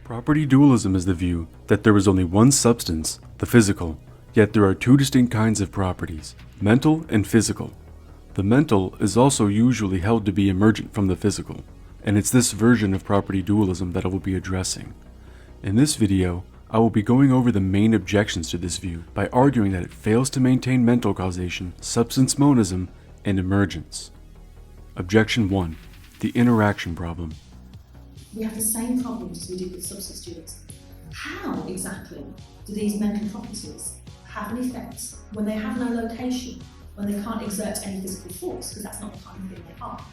Property dualism is the view that there is only one substance, the physical, yet there are two distinct kinds of properties, mental and physical. The mental is also usually held to be emergent from the physical, and it's this version of property dualism that I will be addressing. In this video, I will be going over the main objections to this view by arguing that it fails to maintain mental causation, substance monism, and emergence. Objection 1. The interaction problem. We have the same problems as we did with substance dualism. How exactly do these mental properties have an effect when they have no location, when they can't exert any physical force, because that's not the kind of thing they are?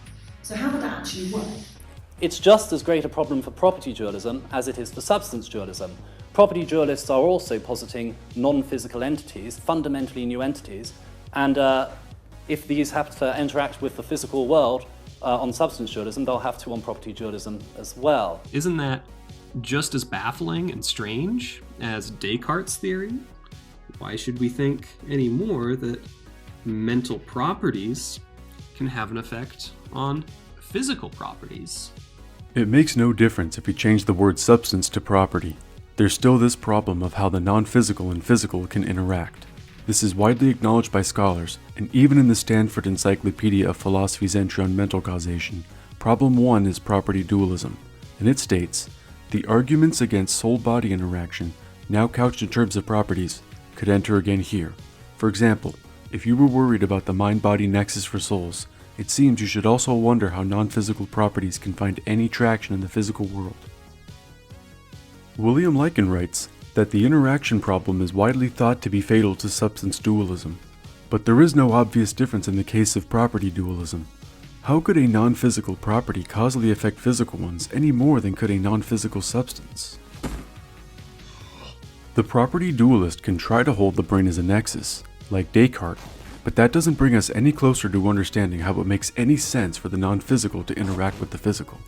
So how would that actually work? It's just as great a problem for property dualism as it is for substance dualism. Property dualists are also positing non-physical entities, fundamentally new entities, and if these have to interact with the physical world on substance dualism, they'll have to on property dualism as well. Isn't that just as baffling and strange as Descartes' theory? Why should we think anymore that mental properties can have an effect on physical properties? It makes no difference if we change the word substance to property. There's still this problem of how the non-physical and physical can interact. This is widely acknowledged by scholars, and even in the Stanford Encyclopedia of Philosophy's entry on mental causation, problem 1 is property dualism, and it states, the arguments against soul-body interaction, now couched in terms of properties, could enter again here. For example, if you were worried about the mind-body nexus for souls, it seems you should also wonder how non-physical properties can find any traction in the physical world. William Lycan writes that the interaction problem is widely thought to be fatal to substance dualism, but there is no obvious difference in the case of property dualism. How could a non-physical property causally affect physical ones any more than could a non-physical substance? The property dualist can try to hold the brain as a nexus, like Descartes, but that doesn't bring us any closer to understanding how it makes any sense for the non-physical to interact with the physical.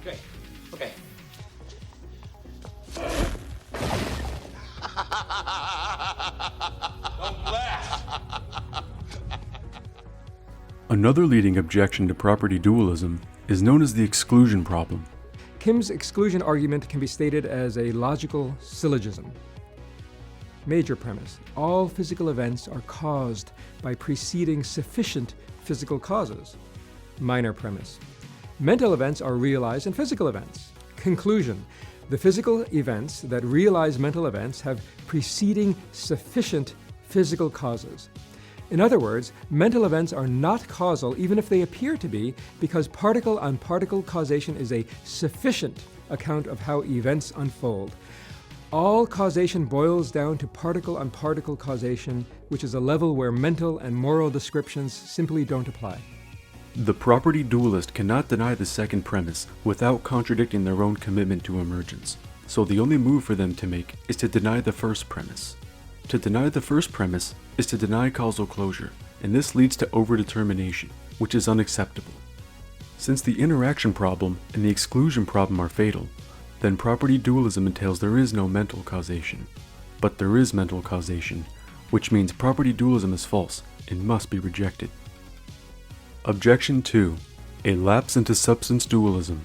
Okay. Another leading objection to property dualism is known as the exclusion problem. Kim's exclusion argument can be stated as a logical syllogism. Major premise: all physical events are caused by preceding sufficient physical causes. Minor premise: mental events are realized in physical events. Conclusion: the physical events that realize mental events have preceding sufficient physical causes. In other words, mental events are not causal even if they appear to be, because particle-on-particle causation is a sufficient account of how events unfold. All causation boils down to particle-on-particle causation, which is a level where mental and moral descriptions simply don't apply. The property dualist cannot deny the second premise without contradicting their own commitment to emergence, so the only move for them to make is to deny the first premise. To deny the first premise is to deny causal closure, and this leads to overdetermination, which is unacceptable. Since the interaction problem and the exclusion problem are fatal, then property dualism entails there is no mental causation. But there is mental causation, which means property dualism is false and must be rejected. Objection 2. A lapse into substance dualism.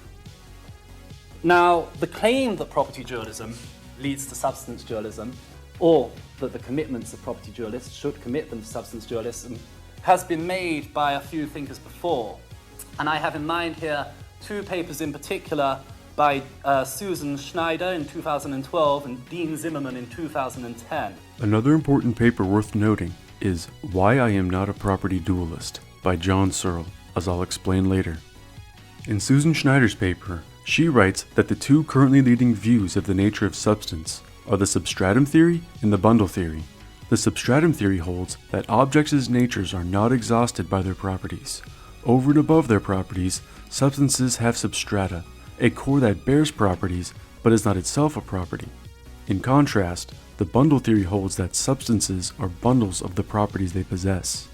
Now, the claim that property dualism leads to substance dualism, or that the commitments of property dualists should commit them to substance dualism, has been made by a few thinkers before. And I have in mind here two papers in particular by Susan Schneider in 2012 and Dean Zimmerman in 2010. Another important paper worth noting is Why I Am Not a Property Dualist by John Searle, as I'll explain later. In Susan Schneider's paper, she writes that the two currently leading views of the nature of substance are the substratum theory and the bundle theory. The substratum theory holds that objects' natures are not exhausted by their properties. Over and above their properties, substances have substrata, a core that bears properties but is not itself a property. In contrast, the bundle theory holds that substances are bundles of the properties they possess.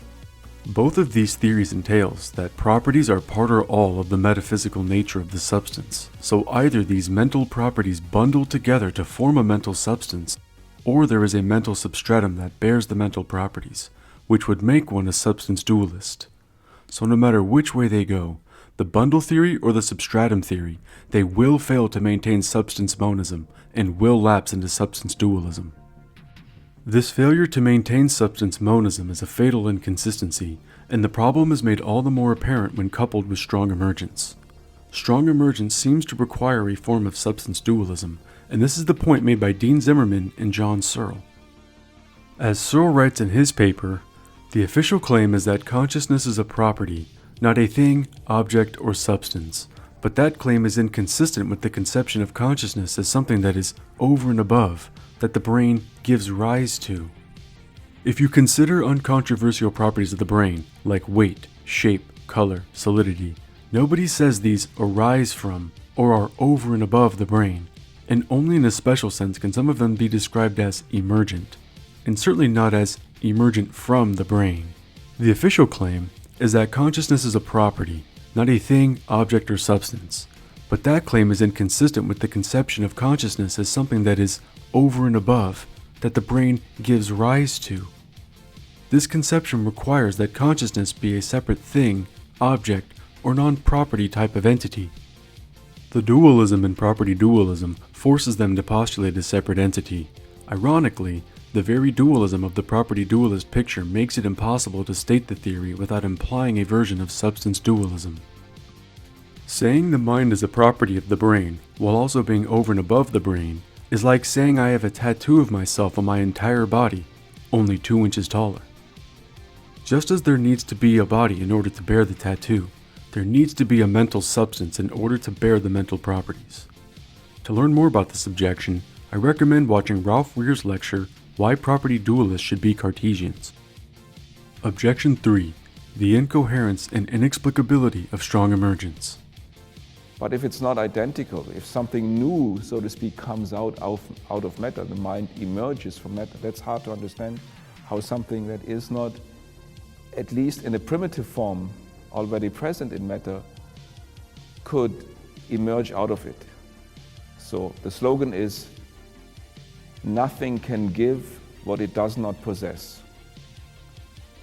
Both of these theories entails that properties are part or all of the metaphysical nature of the substance, so either these mental properties bundle together to form a mental substance, or there is a mental substratum that bears the mental properties, which would make one a substance dualist. So no matter which way they go, the bundle theory or the substratum theory, they will fail to maintain substance monism and will lapse into substance dualism. This failure to maintain substance monism is a fatal inconsistency, and the problem is made all the more apparent when coupled with strong emergence. Strong emergence seems to require a form of substance dualism, and this is the point made by Dean Zimmerman and John Searle. As Searle writes in his paper, the official claim is that consciousness is a property, not a thing, object, or substance, but that claim is inconsistent with the conception of consciousness as something that is over and above, that the brain gives rise to. If you consider uncontroversial properties of the brain, like weight, shape, color, solidity, nobody says these arise from or are over and above the brain, and only in a special sense can some of them be described as emergent, and certainly not as emergent from the brain. The official claim is that consciousness is a property, not a thing, object, or substance, but that claim is inconsistent with the conception of consciousness as something that is over and above, that the brain gives rise to. This conception requires that consciousness be a separate thing, object, or non-property type of entity. The dualism in property dualism forces them to postulate a separate entity. Ironically, the very dualism of the property dualist picture makes it impossible to state the theory without implying a version of substance dualism. Saying the mind is a property of the brain, while also being over and above the brain, is like saying I have a tattoo of myself on my entire body, only 2 inches taller. Just as there needs to be a body in order to bear the tattoo, there needs to be a mental substance in order to bear the mental properties. To learn more about this objection, I recommend watching Ralph Weir's lecture, Why Property Dualists Should Be Cartesians. Objection 3. The incoherence and inexplicability of strong emergence. But if it's not identical, if something new, so to speak, comes out of matter, the mind emerges from matter, that's hard to understand how something that is not, at least in a primitive form, already present in matter, could emerge out of it. So the slogan is, nothing can give what it does not possess.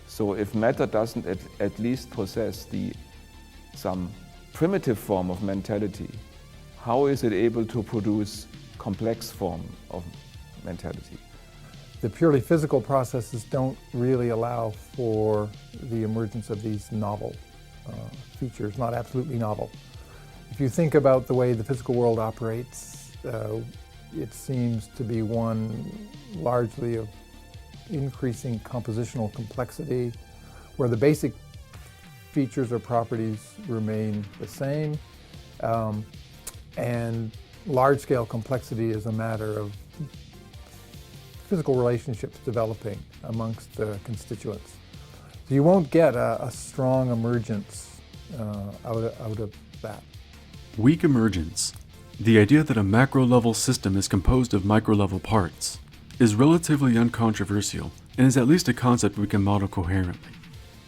So if matter doesn't at least possess some primitive form of mentality, how is it able to produce complex form of mentality? The purely physical processes don't really allow for the emergence of these novel features, not absolutely novel. If you think about the way the physical world operates, it seems to be one largely of increasing compositional complexity, where the basic features or properties remain the same, and large-scale complexity is a matter of physical relationships developing amongst the constituents. So you won't get a strong emergence out of that. Weak emergence, the idea that a macro-level system is composed of micro-level parts, is relatively uncontroversial and is at least a concept we can model coherently.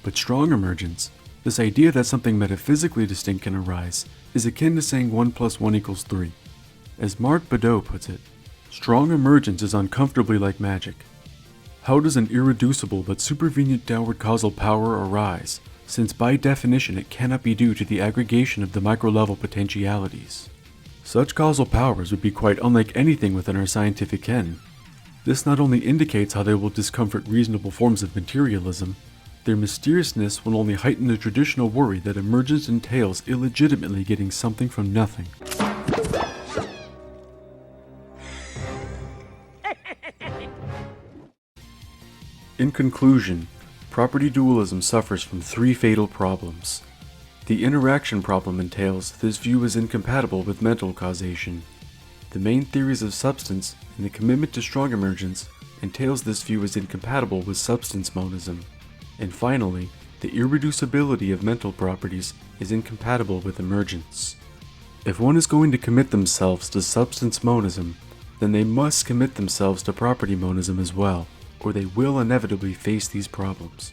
But strong emergence, this idea that something metaphysically distinct can arise, is akin to saying 1 + 1 = 3. As Marc Baudot puts it, strong emergence is uncomfortably like magic. How does an irreducible but supervenient downward causal power arise, since by definition it cannot be due to the aggregation of the micro-level potentialities? Such causal powers would be quite unlike anything within our scientific ken. This not only indicates how they will discomfort reasonable forms of materialism, their mysteriousness will only heighten the traditional worry that emergence entails illegitimately getting something from nothing. In conclusion, property dualism suffers from 3 fatal problems. The interaction problem entails this view is incompatible with mental causation. The main theories of substance and the commitment to strong emergence entails this view is incompatible with substance monism. And finally, the irreducibility of mental properties is incompatible with emergence. If one is going to commit themselves to substance monism, then they must commit themselves to property monism as well, or they will inevitably face these problems.